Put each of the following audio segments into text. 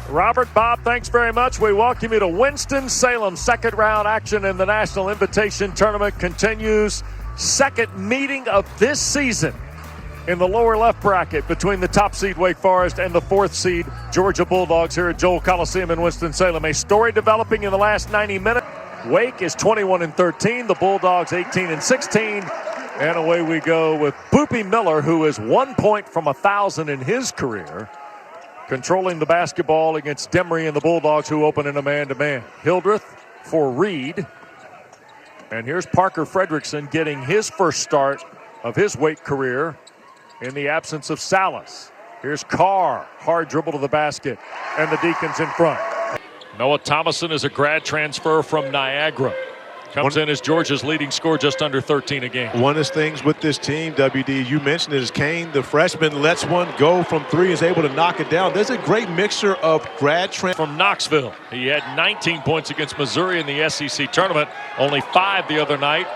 Robert, Bob, thanks very much. We welcome you to Winston-Salem. Second round action in the National Invitation Tournament continues. Second meeting of this season in the lower left bracket between the top seed Wake Forest and the fourth seed Georgia Bulldogs here at Joel Coliseum in Winston-Salem. A story developing in the last 90 minutes. Wake is 21-13, the Bulldogs 18-16. And away we go with Boopie Miller, who is 1 point from 1,000 in his career, controlling the basketball against Demery and the Bulldogs, who open in a man-to-man. Hildreth for Reed. And here's Parker Fredrickson getting his first start of his Wake career in the absence of Salas. Here's Carr, hard dribble to the basket, and the Deacons in front. Noah Thomason is a grad transfer from Niagara. Comes in as Georgia's leading scorer, just under 13 a game. One of the things with this team, WD, you mentioned it, is Kane, the freshman, lets one go from three, is able to knock it down. There's a great mixture of grad transfer. From Knoxville. He had 19 points against Missouri in the SEC tournament, only 5 the other night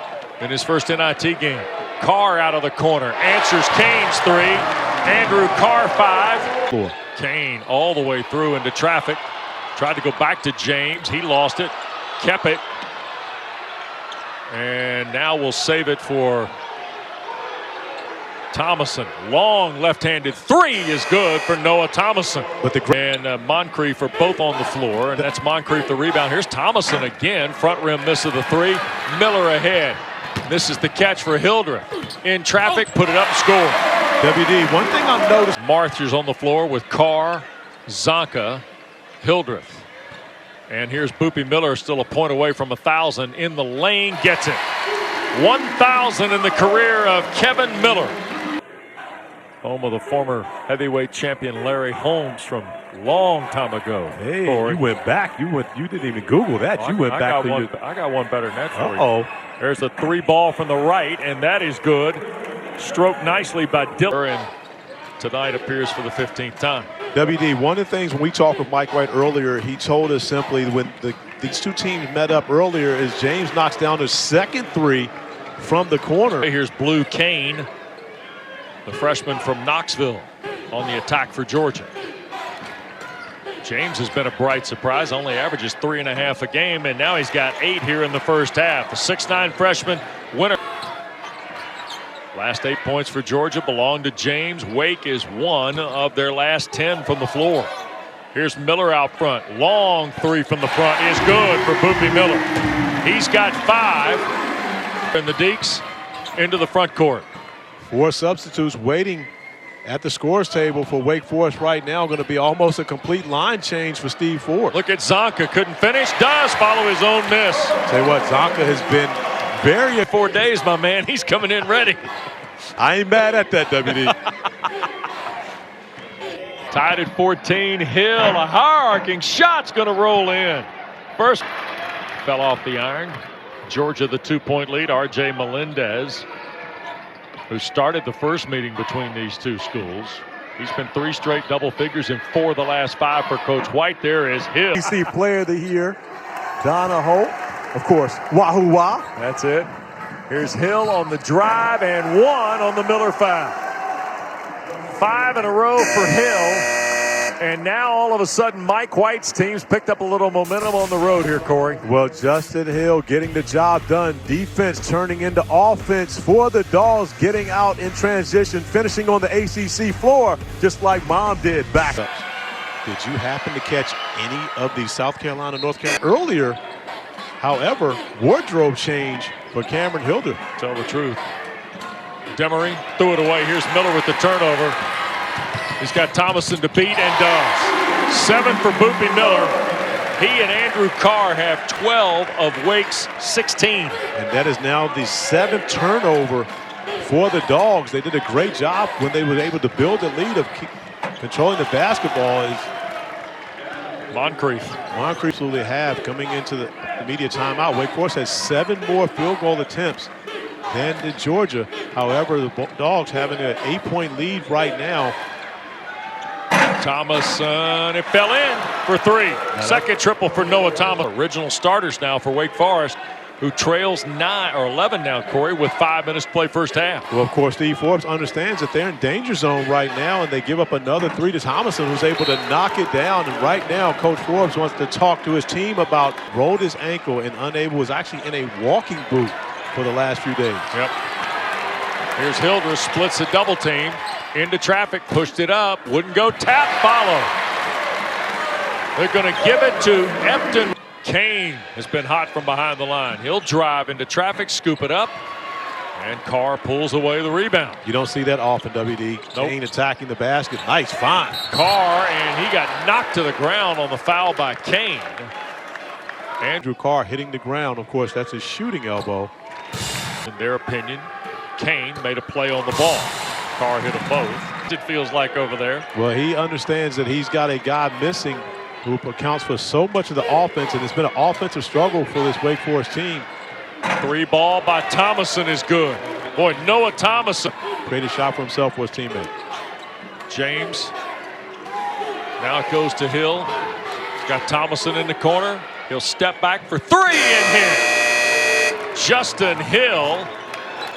in his first NIT game. Carr out of the corner, answers Kane's three. Andrew Carr 5. Kane all the way through into traffic. Tried to go back to James. He lost it, kept it. And now we'll save it for Thomason. Long left-handed three is good for Noah Thomason. But and Moncrief are both on the floor, and that's Moncrief the rebound. Here's Thomason again. Front rim miss of the three. Miller ahead. This is the catch for Hildreth. In traffic, put it up and score. WD, one thing I've noticed. Martha's on the floor with Carr, Zonka, Hildreth. And here's Boopie Miller, still a point away from 1,000 in the lane, gets it. 1,000 in the career of Kevin Miller. Home of the former heavyweight champion Larry Holmes from long time ago. Hey, Corey. you went back. You didn't even Google that. You went back to you. I got one better than that for you. Uh-oh. There's a three ball from the right, and that is good. Stroked nicely by Dillon. And tonight appears for the 15th time. WD, one of the things when we talked with Mike White earlier, he told us simply when these two teams met up earlier is James knocks down his second three from the corner. Here's Blue Kane, the freshman from Knoxville, on the attack for Georgia. James has been a bright surprise, only averages 3.5 a game, and now he's got 8 here in the first half. The 6'9" freshman winner. Last 8 points for Georgia belong to James. Wake is 1 of their last 10 from the floor. Here's Miller out front. Long three from the front is good for Boopie Miller. He's got 5. And the Deeks into the front court. 4 substitutes waiting at the scores table for Wake Forest right now. Going to be almost a complete line change for Steve Ford. Look at Zonka. Couldn't finish. Does follow his own miss. Tell you what, Zonka has been very 4 days, my man. He's coming in ready. I ain't mad at that, WD. Tied at 14. Hill, a high-arcing shot's going to roll in. First fell off the iron. Georgia the 2-point lead. R.J. Melendez, who started the first meeting between these two schools. He's been 3 straight double figures in 4 of the last 5 for Coach White. There is Hill. SEC Player of the Year, Donna Holt. Of course, Wahoo Wah. That's it. Here's Hill on the drive and 1 on the Miller foul. 5 in a row for Hill. And now all of a sudden Mike White's team's picked up a little momentum on the road here, Corey. Well, Justin Hill getting the job done. Defense turning into offense for the Dogs, getting out in transition, finishing on the ACC floor just like Mom did back. Did you happen to catch any of the South Carolina, North Carolina earlier? However, wardrobe change for Cameron Hildreth. Tell the truth. Demery threw it away. Here's Miller with the turnover. He's got Thomason to beat and does. 7 for Boopie Miller. He and Andrew Carr have 12 of Wake's 16. And that is now the 7th turnover for the Dogs. They did a great job when they were able to build a lead of controlling the basketball. Moncrief absolutely have coming into the immediate timeout. Wake Forest has 7 more field goal attempts than did Georgia. However, the Dogs having an 8-point lead right now. Thomason, it fell in for 3. Second triple for Noah Thomas. Original starters now for Wake Forest. who trails 9 or 11 now, Corey, with 5 minutes to play first half. Well, of course, Steve Forbes understands that they're in danger zone right now, and they give up another 3 to Thomason, who's able to knock it down. And right now, Coach Forbes wants to talk to his team about rolled his ankle and was actually in a walking boot for the last few days. Yep. Here's Hildreth, splits a double team into traffic, pushed it up, wouldn't go, tap, follow. They're going to give it to Epton. Kane has been hot from behind the line. He'll drive into traffic, scoop it up, and Carr pulls away the rebound. You don't see that often, WD. Nope. Kane attacking the basket. Nice find. Carr, and he got knocked to the ground on the foul by Kane. Andrew Carr hitting the ground. Of course, that's his shooting elbow. In their opinion, Kane made a play on the ball. Carr hit them both. It feels like over there. Well, he understands that he's got a guy missing who accounts for so much of the offense, and it's been an offensive struggle for this Wake Forest team. 3 ball by Thomason is good. Boy, Noah Thomason. Created a shot for himself for his teammate. James. Now it goes to Hill. He's got Thomason in the corner. He'll step back for 3 and hit. Justin Hill.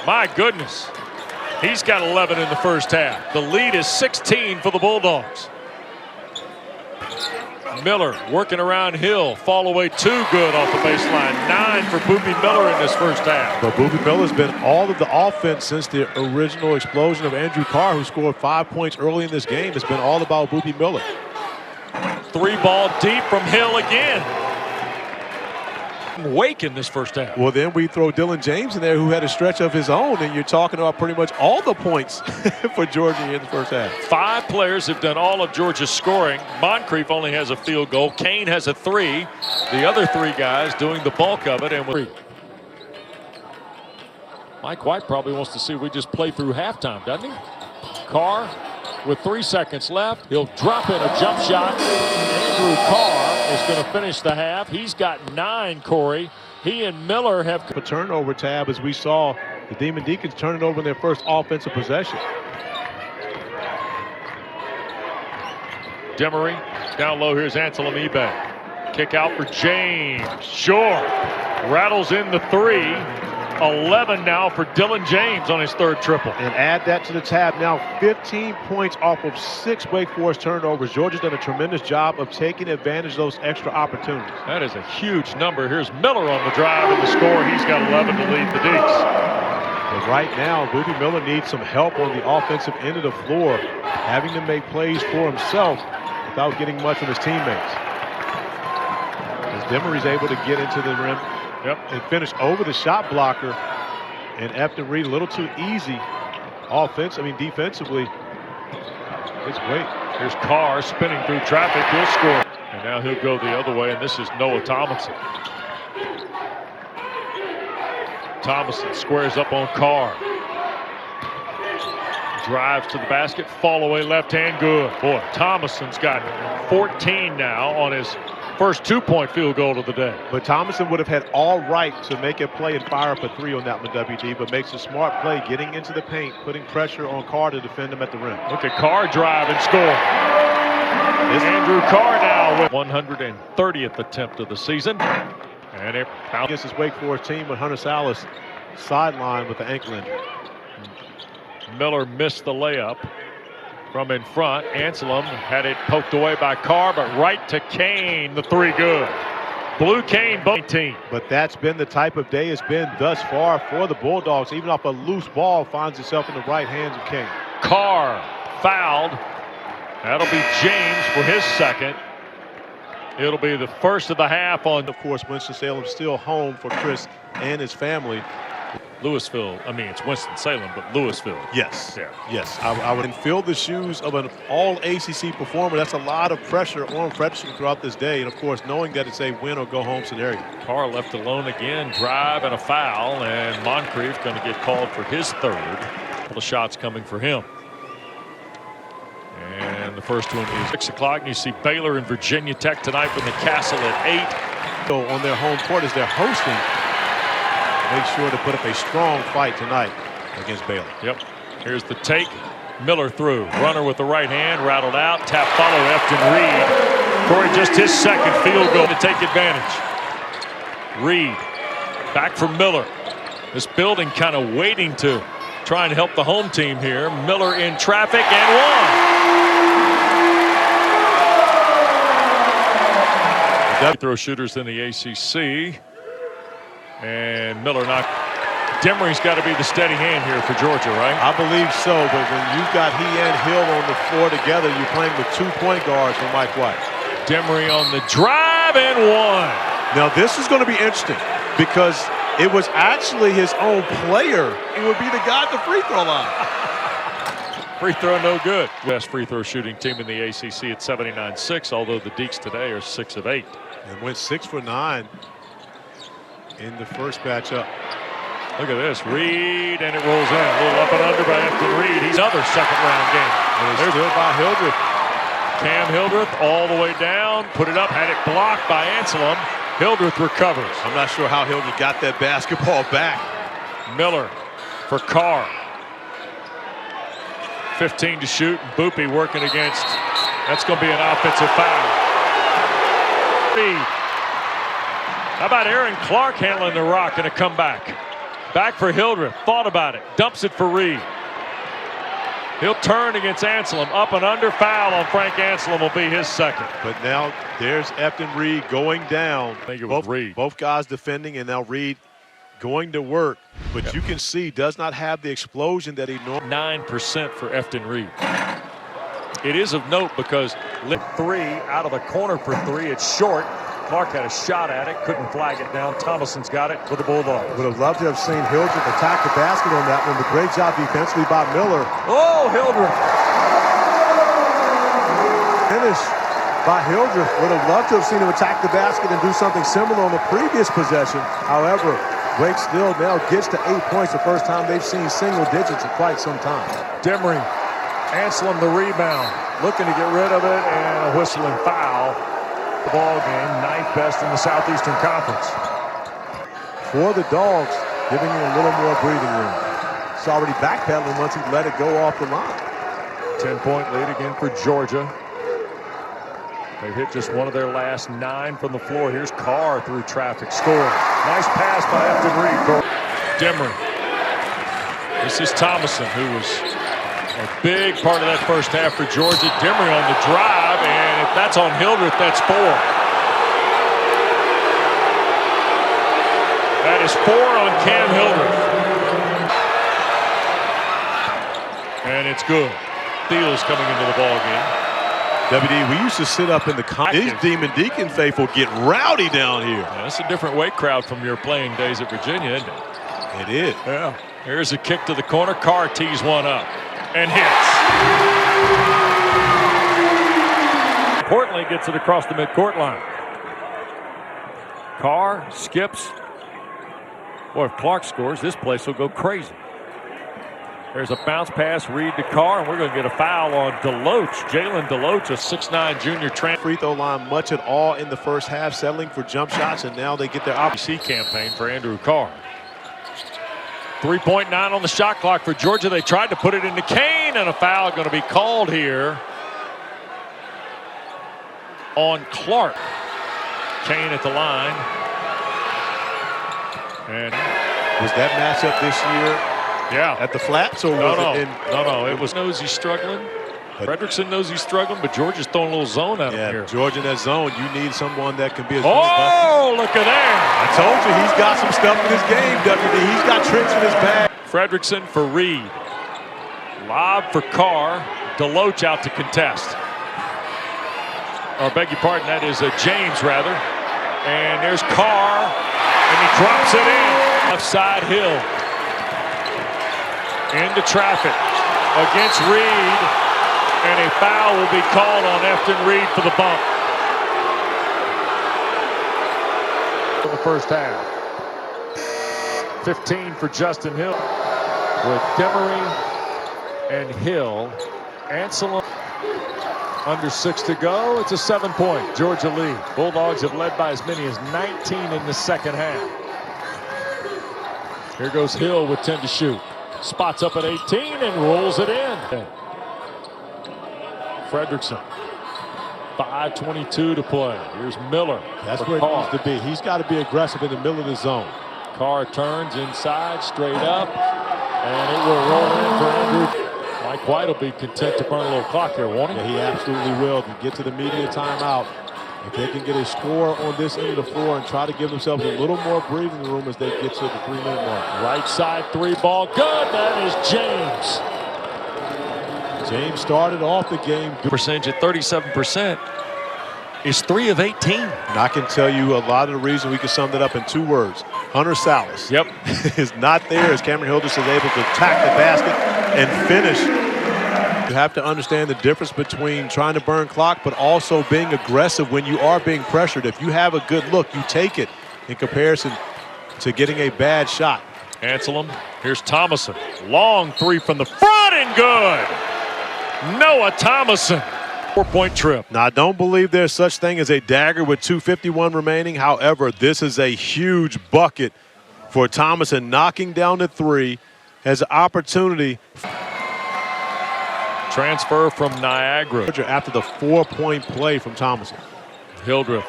My goodness. He's got 11 in the first half. The lead is 16 for the Bulldogs. Miller working around Hill. Fall away too good off the baseline. 9 for Boobie Miller in this first half. But Boobie Miller's been all of the offense since the original explosion of Andrew Carr, who scored 5 points early in this game. It's been all about Boobie Miller. 3 ball deep from Hill again. Wake in this first half. Well, then we throw Dylan James in there, who had a stretch of his own, and you're talking about pretty much all the points for Georgia in the first half. 5 players have done all of Georgia's scoring. Moncrief only has a field goal. Kane has a 3. The other 3 guys doing the bulk of it. And Mike White probably wants to see we just play through halftime, doesn't he? Carr with 3 seconds left. He'll drop in a jump shot. Andrew Carr is going to finish the half. He's got 9, Corey. He and Miller have a turnover tab, as we saw the Demon Deacons turn it over in their first offensive possession. Demery down low. Here's Anselm Ebe. Kick out for James. Sure. Rattles in the 3. 11 now for Dylan James on his 3rd triple. And add that to the tab now. 15 points off of 6 Wake Forest turnovers. Georgia's done a tremendous job of taking advantage of those extra opportunities. That is a huge number. Here's Miller on the drive and the score. He's got 11 to lead the Deacs. But right now, Boobie Miller needs some help on the offensive end of the floor, having to make plays for himself without getting much from his teammates. As Demery's able to get into the rim. Yep. And finish over the shot blocker, and Epton Reed a little too easy defensively. It's Wake. Here's Carr spinning through traffic. He'll score. And now he'll go the other way, and this is Noah Thomason. Thomason squares up on Carr. Drives to the basket, fall away left hand, good. Boy, Thomason's got 14 now on his first 2-point field goal of the day. But Thomason would have had all right to make a play and fire up a 3 on that one, WD, but makes a smart play, getting into the paint, putting pressure on Carr to defend him at the rim. Look at Carr drive and score. Andrew Carr now with 130th attempt of the season. And it against this Wake Forest team with Hunter Salas sidelined with the ankle injury. Miller missed the layup from in front. Anselm had it poked away by Carr, but right to Kane, the 3 good. Blue Kane, both team. But that's been the type of day it's been thus far for the Bulldogs. Even off a loose ball, finds itself in the right hands of Kane. Carr fouled. That'll be James for his 2nd. It'll be the first of the half on. Of course, Winston-Salem still home for Chris and his family. Louisville. I mean, it's Winston-Salem, but Louisville. Yes. Yeah. Yes. I would fill the shoes of an all-ACC performer. That's a lot of pressure on Frederickson throughout this day. And, of course, knowing that it's a win-or-go-home scenario. Carr left alone again. Drive and a foul. And Moncrief going to get called for his 3rd. A couple of shots coming for him. And the first one is 6 o'clock. And you see Baylor and Virginia Tech tonight from the Castle at 8. So on their home court as they're hosting, make sure to put up a strong fight tonight against Baylor. Yep. Here's the take. Miller through. Runner with the right hand. Rattled out. Tap follow. Epton Reed. Corey, just his 2nd field goal to take advantage. Reed Back for Miller. This building kind of waiting to try and help the home team here. Miller in traffic and one. Throw shooters in the ACC. And Miller knocked. Demery's got to be the steady hand here for Georgia, right? I believe so, but when you've got he and Hill on the floor together, you're playing with 2 point guards for Mike White. Demery on the drive and one. Now this is going to be interesting because it was actually his own player. He would be the guy at the free throw line. Free throw no good. Best free throw shooting team in the ACC at 79-6, although the Deacs today are 6 of 8. And went 6 for 9 in the first matchup. Look at this, Reed, and it rolls in. A little up and under by Efton Reed. He's another second-round game. And it's still by Hildreth. Cam Hildreth all the way down, put it up, had it blocked by Anselem. Hildreth recovers. I'm not sure how Hildreth got that basketball back. Miller for Carr. 15 to shoot, and Boopy working against. That's going to be an offensive foul. Reed. How about Aaron Clark handling the rock and a comeback? Back for Hildreth, thought about it, dumps it for Reed. He'll turn against Anselem, up and under, foul on Frank Anselem will be his second. But now there's Efton Reed going down. I think it was Reed. Both guys defending, and now Reed going to work. But you can see does not have the explosion that he normally. 9% for Efton Reed. It is of note because 3 out of the corner for 3. It's short. Clark had a shot at it, couldn't flag it down. Thomason's got it for the Bulldogs. Would have loved to have seen Hildreth attack the basket on that one, but great job defensively by Miller. Oh, Hildreth. Finish by Hildreth. Would have loved to have seen him attack the basket and do something similar on the previous possession. However, Wake still now gets to 8 points, the first time they've seen single digits in quite some time. Demery, Anselem the rebound, looking to get rid of it, and a whistling foul. Ball game, 9th best in the Southeastern Conference. For the Dogs, giving him a little more breathing room. It's already backpedaling once he let it go off the line. 10-point lead again for Georgia. They've hit just one of their last 9 from the floor. Here's Carr through traffic, scoring. Nice pass by Efton Reed. Demery. This is Thomason, who was a big part of that first half for Georgia. Demery on the drive, and if that's on Hildreth, that's 4. That is 4 on Cam Hildreth. And it's good. Thiel's coming into the ball game. WD, we used to sit up in the these Demon Deacon faithful get rowdy down here. Yeah, that's a different weight crowd from your playing days at Virginia, isn't it? It is. Yeah. Here's a kick to the corner. Carr tees one up and hits. Portland gets it across the midcourt line. Carr skips. Boy, if Clark scores, this place will go crazy. There's a bounce pass, Reed to Carr, and we're going to get a foul on Deloach. Jalen Deloach, a 6'9 junior free throw line much at all in the first half, settling for jump shots, and now they get their opportunity campaign for Andrew Carr. 3.9 on the shot clock for Georgia. They tried to put it into Kane, and a foul going to be called here on Clark. Kane at the line. And was that matchup this year? Yeah. At the flats, or was it in? No. It was knows he's struggling. Fredrickson knows he's struggling, but Georgia's throwing a little zone at him here. Georgia in that zone, you need someone that can be a zone buster. Look at there. I told you, he's got some stuff in his game, WD. He's got tricks in his bag. Fredrickson for Reed. Lob for Carr. Deloach out to contest. Or beg your pardon, that is James, rather. And there's Carr, and he drops it in. Left side, Hill. Into traffic against Reed, and a foul will be called on Efton Reed for the bump. For the first half. 15 for Justin Hill. With Demery and Hill. Anselem under 6 to go. It's a 7-point Georgia lead. Bulldogs have led by as many as 19 in the second half. Here goes Hill with 10 to shoot. Spots up at 18 and rolls it in. Fredrickson. 5:22 to play. Here's Miller. That's where it needs to be. He's got to be aggressive in the middle of the zone. Carr turns inside, straight up, and it will roll in for Andrew. Mike White will be content to burn a little clock here, won't he? Yeah, he absolutely will. To get to the media timeout, if they can get a score on this end of the floor and try to give themselves a little more breathing room as they get to the 3-minute mark. Right side three ball, good. That is James. James started off the game good. Percentage at 37% is 3 of 18. And I can tell you a lot of the reason we can sum that up in 2 words. Hunter Salas is not there as Cameron Hildreth is able to attack the basket and finish. You have to understand the difference between trying to burn clock but also being aggressive when you are being pressured. If you have a good look, you take it in comparison to getting a bad shot. Anselm, here's Thomason. Long three from the front and good. Noah Thomason. 4-point trip. Now, I don't believe there's such thing as a dagger with 2:51 remaining. However, this is a huge bucket for Thomason. Knocking down the three has an opportunity. Transfer from Niagara. After the 4-point play from Thomason. Hildreth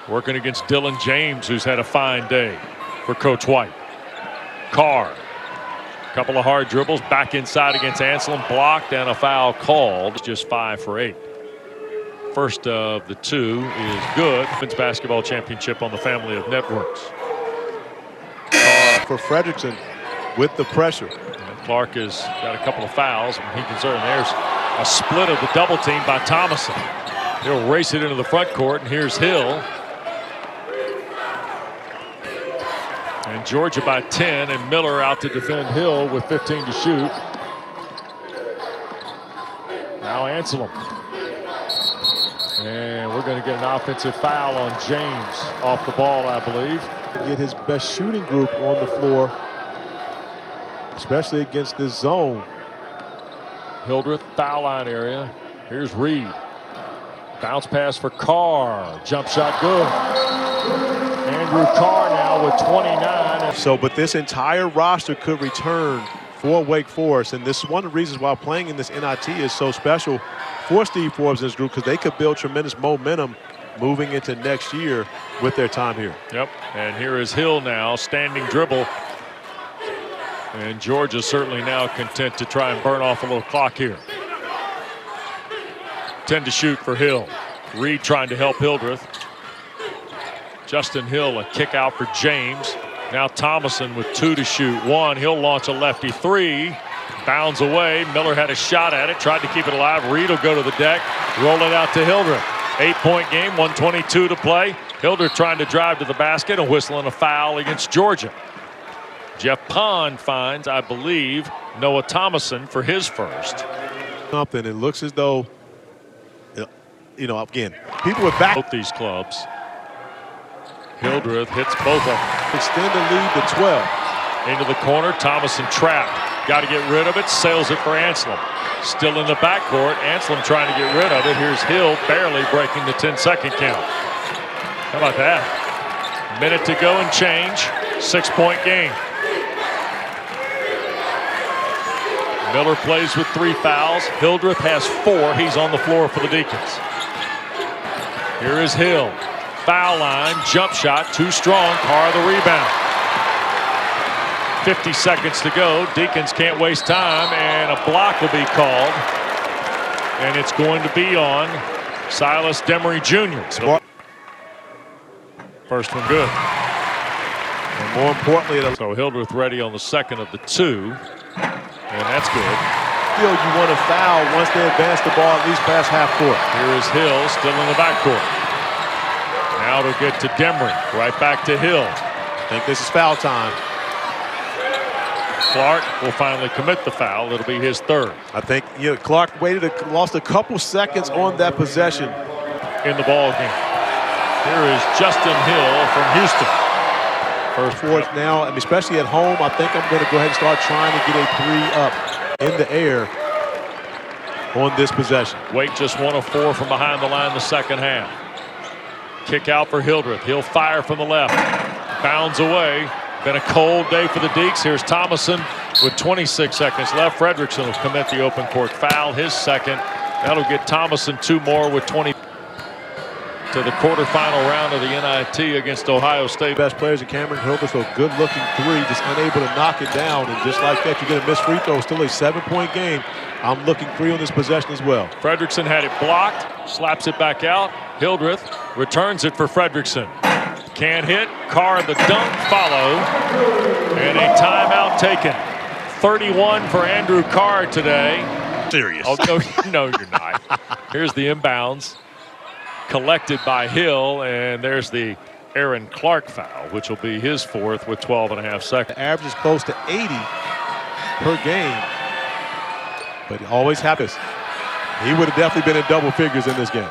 working against Dylan James, who's had a fine day for Coach White. Carr. Couple of hard dribbles back inside against Anselm, blocked and a foul called. Just 5 for 8. First of the 2 is good. Men's basketball championship on the family of networks. For Fredrickson with the pressure. And Clark has got a couple of fouls. And he can certainly, there's a split of the double team by Thomason. He'll race it into the front court, and here's Hill. And Georgia by 10, and Miller out to defend Hill with 15 to shoot. Now Anselm. And we're going to get an offensive foul on James off the ball, I believe. Get his best shooting group on the floor, especially against this zone. Hildreth, foul line area. Here's Reed. Bounce pass for Carr. Jump shot good. Andrew Carr now with 29. So, but this entire roster could return for Wake Forest, and this is one of the reasons why playing in this NIT is so special for Steve Forbes and his group, because they could build tremendous momentum moving into next year with their time here. Yep, and here is Hill now, standing dribble. And Georgia certainly now content to try and burn off a little clock here. 10 to shoot for Hill. Reed trying to help Hildreth. Justin Hill, a kick out for James. Now Thomason with 2 to shoot. 1, he'll launch a lefty 3. Bounds away. Miller had a shot at it, tried to keep it alive. Reed will go to the deck, roll it out to Hildreth. 8-point game, 1:22 to play. Hildreth trying to drive to the basket and whistling a foul against Georgia. Jeff Pond finds, I believe, Noah Thomason for his first. Something, it looks as though, you know, again, people with back. Both these clubs. Hildreth hits both of them. Extend the lead to 12. Into the corner, Thomason trapped. Got to get rid of it, sails it for Anselm. Still in the backcourt, Anselm trying to get rid of it. Here's Hill barely breaking the 10-second count. How about that? Minute to go and change. 6-point game. Miller plays with 3 fouls. Hildreth has 4. He's on the floor for the Deacons. Here is Hill. Foul line, jump shot, too strong. Carr the rebound. 50 seconds to go. Deacons can't waste time, and a block will be called. And it's going to be on Silas Demery Jr. First one good. And more importantly, so Hildreth ready on the second of the 2. And that's good. Still, you want to foul once they advance the ball at least past half court. Here is Hill still in the backcourt. Now to get to Demery. Right back to Hill. I think this is foul time. Clark will finally commit the foul. It'll be his 3rd. I think Clark lost a couple seconds on that possession. In the ball game. Here is Justin Hill from Houston. First fourth now, I mean, especially at home, I think I'm going to go ahead and start trying to get a 3 up in the air on this possession. Wake just 1 of 4 from behind the line the second half. Kick out for Hildreth. He'll fire from the left. Bounds away. Been a cold day for the Deeks. Here's Thomason with 26 seconds left. Fredrickson will commit the open court foul, his second. That'll get Thomason 2 more with 20. to the quarterfinal round of the NIT against Ohio State. Best players in Cameron Hildreth, so good-looking three, just unable to knock it down. And just like that, you get a missed free throw. Still a 7-point game. I'm looking three on this possession as well. Fredrickson had it blocked, slaps it back out. Hildreth returns it for Fredrickson. Can't hit. Carr the dunk follow. And a timeout taken. 31 for Andrew Carr today. Serious. Oh, no, you're not. Here's the inbounds. Collected by Hill, and there's the Aaron Clark foul, which will be his fourth with 12.5 seconds. The average is close to 80 per game, but it always happens. He would have definitely been in double figures in this game.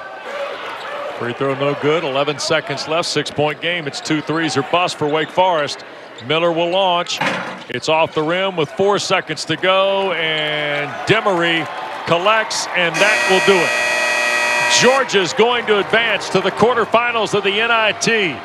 Free throw no good. 11 seconds left. 6-point game. It's 2 threes or bust for Wake Forest. Miller will launch. It's off the rim with 4 seconds to go, and Demery collects, and that will do it. Georgia's going to advance to the quarterfinals of the NIT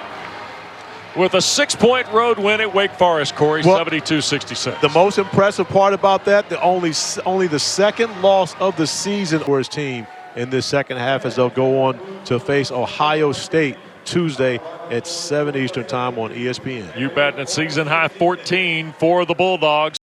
with a 6-point road win at Wake Forest, Corey, 72-66. The most impressive part about that, only the second loss of the season for his team in this second half, as they'll go on to face Ohio State Tuesday at 7 Eastern time on ESPN. You bet. And season high 14 for the Bulldogs.